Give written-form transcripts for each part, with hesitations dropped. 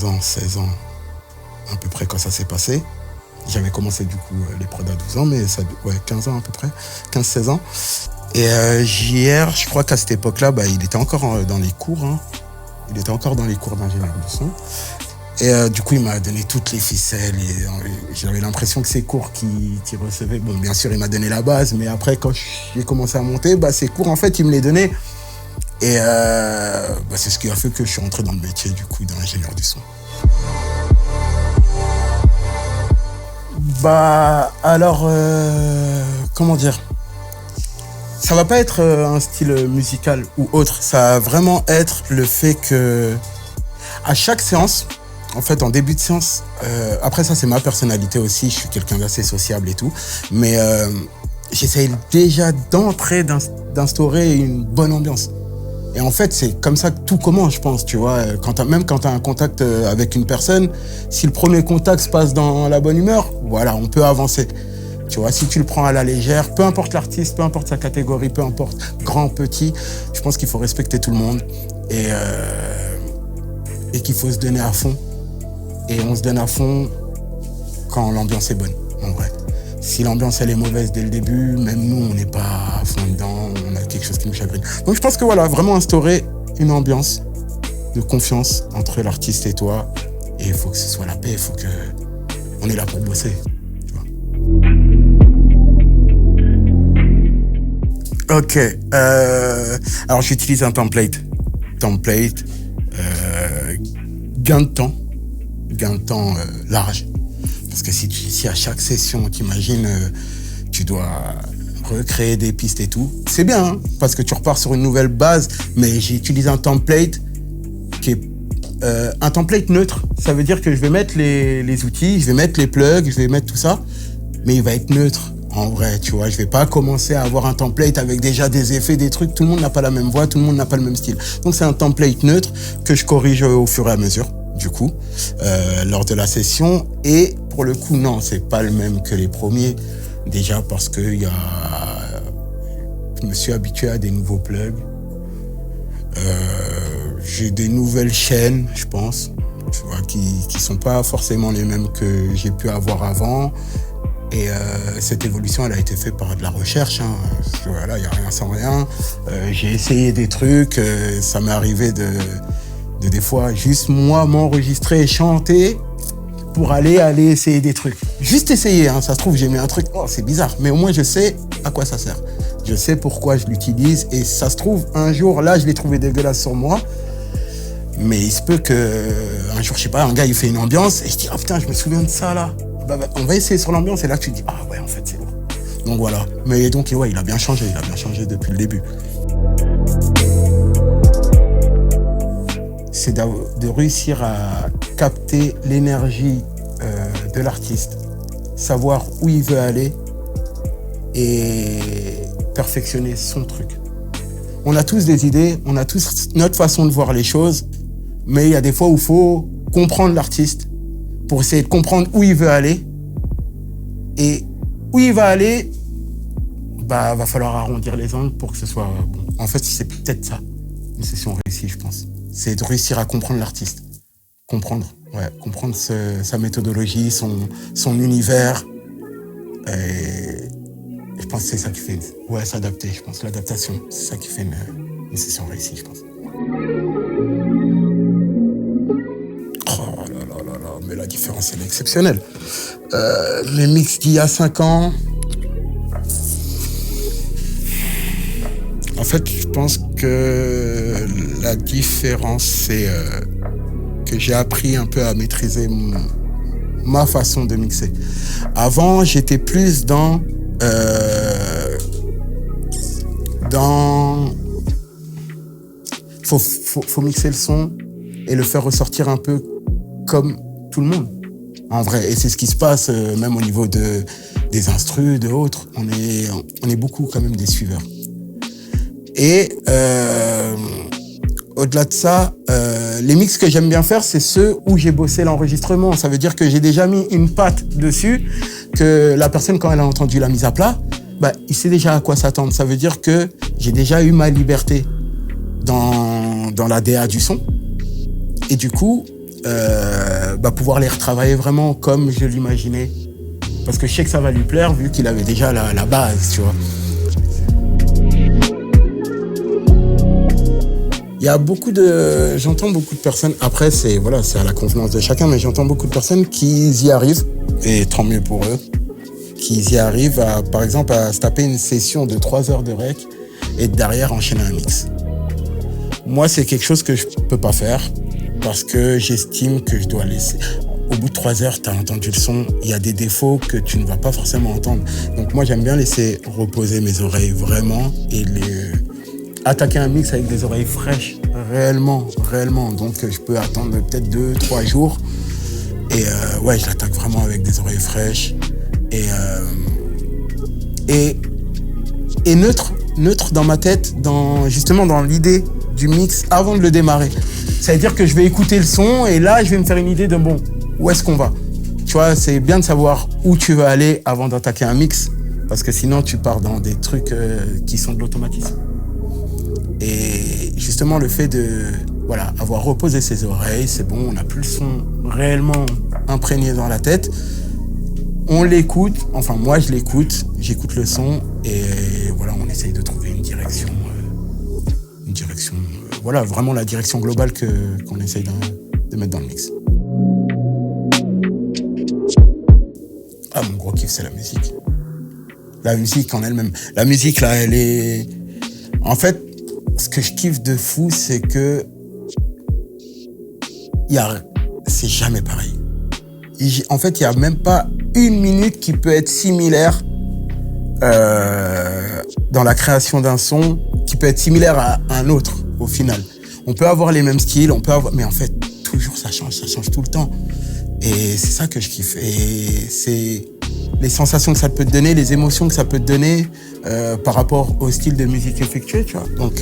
ans, 16 ans, à peu près quand ça s'est passé. J'avais commencé du coup les prods à 12 ans, mais ça, 15 ans à peu près, 15-16 ans. Et JR, je crois qu'à cette époque-là, il était encore dans les cours. Hein. Il était encore dans les cours d'ingénieur du son. Et du coup, il m'a donné toutes les ficelles. Et, j'avais l'impression que ces cours qu'il recevait, bon, bien sûr, il m'a donné la base, mais après, quand j'ai commencé à monter, ces cours, en fait, il me les donnait. Et c'est ce qui a fait que je suis rentré dans le métier, du coup, d'ingénieur du son. Alors, comment dire ? Ça va pas être un style musical ou autre. Ça va vraiment être le fait que, à chaque séance, en fait, en début de séance, après ça, c'est ma personnalité aussi. Je suis quelqu'un d'assez sociable et tout. Mais j'essaye déjà d'entrer, d'instaurer une bonne ambiance. Et en fait, c'est comme ça que tout commence, je pense, tu vois. Même quand tu as un contact avec une personne, si le premier contact se passe dans la bonne humeur, voilà, on peut avancer. Tu vois, si tu le prends à la légère, peu importe l'artiste, peu importe sa catégorie, peu importe grand, petit, je pense qu'il faut respecter tout le monde et qu'il faut se donner à fond. Et on se donne à fond quand l'ambiance est bonne, en vrai. Si l'ambiance elle est mauvaise dès le début, même nous, on n'est pas à fond dedans, on a quelque chose qui nous chagrine. Donc je pense que voilà, vraiment instaurer une ambiance de confiance entre l'artiste et toi. Et il faut que ce soit la paix, il faut que on est là pour bosser. Tu vois. Ok. Alors j'utilise un template. Gain de temps large. Parce que si à chaque session, t'imagines, tu dois recréer des pistes et tout, c'est bien, hein, parce que tu repars sur une nouvelle base, mais j'utilise un template qui est un template neutre. Ça veut dire que je vais mettre les outils, je vais mettre les plugs, je vais mettre tout ça, mais il va être neutre. En vrai, tu vois, je vais pas commencer à avoir un template avec déjà des effets, des trucs. Tout le monde n'a pas la même voix, tout le monde n'a pas le même style. Donc c'est un template neutre que je corrige au fur et à mesure, du coup, lors de la session. Et pour le coup, non, c'est pas le même que les premiers. Déjà parce que je me suis habitué à des nouveaux plugs. J'ai des nouvelles chaînes, je pense, tu vois, qui sont pas forcément les mêmes que j'ai pu avoir avant. Et cette évolution, elle a été faite par de la recherche. Hein. Voilà, il n'y a rien sans rien. J'ai essayé des trucs. Ça m'est arrivé de des fois juste moi m'enregistrer et chanter pour aller essayer des trucs. Juste essayer. Hein. Ça se trouve, j'ai mis un truc. Oh, c'est bizarre. Mais au moins, je sais à quoi ça sert. Je sais pourquoi je l'utilise. Et ça se trouve, un jour, là, je l'ai trouvé dégueulasse sur moi. Mais il se peut qu'un jour, je sais pas, un gars, il fait une ambiance et je dis, ah putain, je me souviens de ça, là. On va essayer sur l'ambiance et là tu te dis ah ouais en fait c'est bon. Donc voilà. Mais donc ouais, il a bien changé depuis le début. C'est de réussir à capter l'énergie de l'artiste, savoir où il veut aller et perfectionner son truc. On a tous des idées, on a tous notre façon de voir les choses, mais il y a des fois où il faut comprendre l'artiste pour essayer de comprendre où il veut aller. Et où il va aller, va falloir arrondir les angles pour que ce soit bon. En fait, c'est peut-être ça, une session réussie, je pense. C'est de réussir à comprendre l'artiste. Comprendre sa méthodologie, son univers. Et je pense que c'est ça qui fait... s'adapter, je pense. L'adaptation, c'est ça qui fait une session réussie, je pense. Mais la différence, elle est exceptionnelle. Les mix d'il y a 5 ans... En fait, je pense que la différence, c'est que j'ai appris un peu à maîtriser ma façon de mixer. Avant, j'étais plus dans faut mixer le son et le faire ressortir un peu comme tout le monde, en vrai. Et c'est ce qui se passe même au niveau des instrus, de autres. On est beaucoup quand même des suiveurs. Et au-delà de ça, les mix que j'aime bien faire, c'est ceux où j'ai bossé l'enregistrement. Ça veut dire que j'ai déjà mis une patte dessus, que la personne, quand elle a entendu la mise à plat, il sait déjà à quoi s'attendre. Ça veut dire que j'ai déjà eu ma liberté dans la DA du son. Et du coup, pouvoir les retravailler vraiment comme je l'imaginais. Parce que je sais que ça va lui plaire vu qu'il avait déjà la base, tu vois. Il y a j'entends beaucoup de personnes, après c'est à la convenance de chacun, mais j'entends beaucoup de personnes qui y arrivent, et tant mieux pour eux, qui y arrivent par exemple à se taper une session de 3 heures de rec et derrière enchaîner un mix. Moi, c'est quelque chose que je peux pas faire parce que j'estime que je dois laisser. Au bout de 3 heures, tu as entendu le son, il y a des défauts que tu ne vas pas forcément entendre. Donc moi, j'aime bien laisser reposer mes oreilles vraiment et attaquer un mix avec des oreilles fraîches, réellement. Donc je peux attendre peut-être 2-3 jours et je l'attaque vraiment avec des oreilles fraîches et neutre dans ma tête, justement dans l'idée du mix avant de le démarrer. Ça veut dire que je vais écouter le son et là je vais me faire une idée de où est-ce qu'on va. Tu vois, c'est bien de savoir où tu veux aller avant d'attaquer un mix parce que sinon tu pars dans des trucs qui sont de l'automatisme. Et justement le fait de avoir reposé ses oreilles, c'est bon, on n'a plus le son réellement imprégné dans la tête. On l'écoute, enfin moi je l'écoute, j'écoute le son et on essaye de trouver une direction, vraiment la direction globale qu'on essaye de mettre dans le mix. Ah, mon gros kiff, c'est la musique. La musique en elle-même. La musique, là, elle est... En fait, ce que je kiffe de fou, c'est que c'est jamais pareil. En fait, il n'y a même pas une minute qui peut être similaire dans la création d'un son, qui peut être similaire à un autre, au final. On peut avoir les mêmes styles, mais en fait, toujours, ça change tout le temps. Et c'est ça que je kiffe. Et c'est les sensations que ça peut te donner, les émotions que ça peut te donner par rapport au style de musique effectué, tu vois. Donc,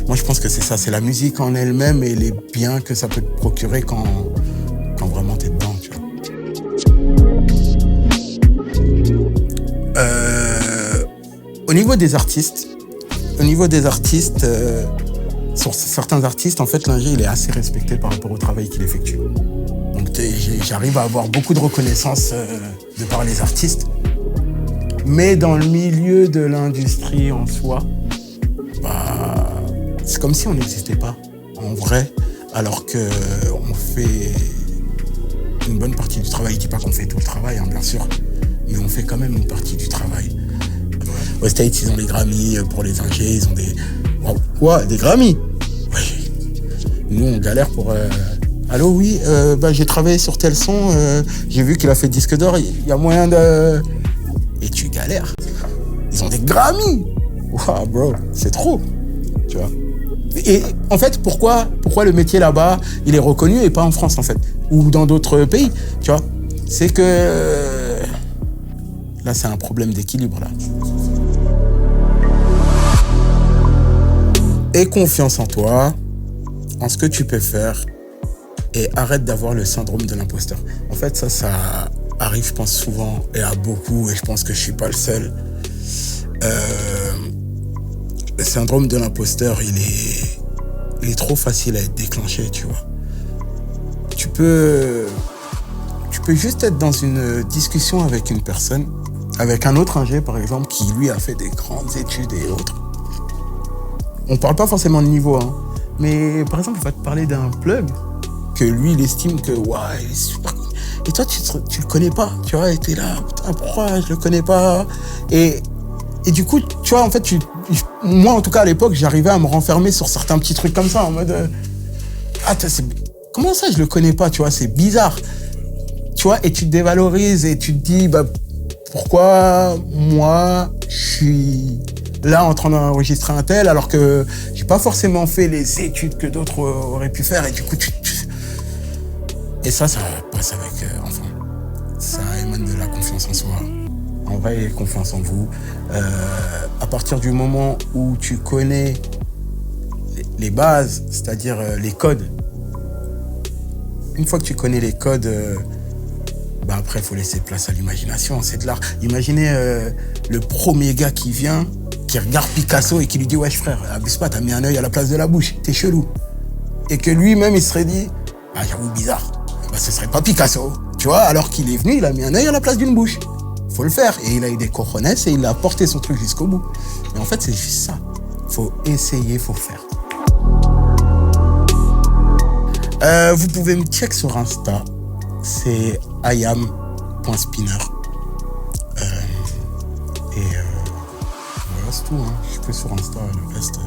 moi, je pense que c'est ça. C'est la musique en elle-même et les biens que ça peut te procurer quand vraiment t'es dedans, tu vois. Au niveau des artistes, sur certains artistes, en fait, l'ingé, il est assez respecté par rapport au travail qu'il effectue. Donc, j'arrive à avoir beaucoup de reconnaissance de par les artistes. Mais dans le milieu de l'industrie en soi, c'est comme si on n'existait pas, en vrai, alors qu'on fait une bonne partie du travail. Je dis pas qu'on fait tout le travail, bien sûr, mais on fait quand même une partie du travail. Aux States, ils ont les Grammy pour les ingés, ils ont des... Wow. Quoi, des Grammy? Oui. Nous, on galère pour... Allô, oui, j'ai travaillé sur tel son, j'ai vu qu'il a fait disque d'or, il y a moyen de... Et tu galères. Ils ont des Grammy. Wow, bro, c'est trop, tu vois. Et en fait, pourquoi le métier là-bas, il est reconnu et pas en France, en fait, ou dans d'autres pays, tu vois. C'est que... Là, c'est un problème d'équilibre, là. Aie confiance en toi, en ce que tu peux faire, et arrête d'avoir le syndrome de l'imposteur. En fait, ça arrive, je pense, souvent, et à beaucoup, et je pense que je suis pas le seul. Le syndrome de l'imposteur, il est trop facile à être déclenché, tu vois. Tu peux juste être dans une discussion avec une personne, avec un autre ingé, par exemple, qui, lui, a fait des grandes études et autres. On parle pas forcément de niveau, hein, mais par exemple, il va te parler d'un plug que lui, il estime que, il est super cool. Et toi, tu le connais pas, tu vois, et t'es là, putain, pourquoi je le connais pas? Et du coup, tu vois, en fait, moi, en tout cas, à l'époque, j'arrivais à me renfermer sur certains petits trucs comme ça, en mode, comment ça, je le connais pas, tu vois, c'est bizarre. Tu vois, et tu te dévalorises et tu te dis, pourquoi moi, je suis là en train d'enregistrer un tel alors que j'ai pas forcément fait les études que d'autres auraient pu faire, et du coup, Et ça passe avec, ça émane de la confiance en soi. En vrai, confiance en vous. À partir du moment où tu connais les bases, c'est-à-dire les codes, une fois que tu connais les codes, après, il faut laisser place à l'imagination, c'est de l'art. Imaginez le premier gars qui vient, qui regarde Picasso et qui lui dit « Wesh frère, abuse pas, t'as mis un œil à la place de la bouche, t'es chelou. » Et que lui-même, il serait dit Ah, j'avoue, bizarre. Bah, ce serait pas Picasso, tu vois, alors qu'il est venu, il a mis un œil à la place d'une bouche. Faut le faire. Et il a eu des cojones et il a porté son truc jusqu'au bout. Mais en fait, c'est juste ça. Faut essayer, faut faire. Vous pouvez me check sur Insta. C'est ayam.spinner. Voilà, c'est tout. Hein. Je suis que sur Insta, le reste,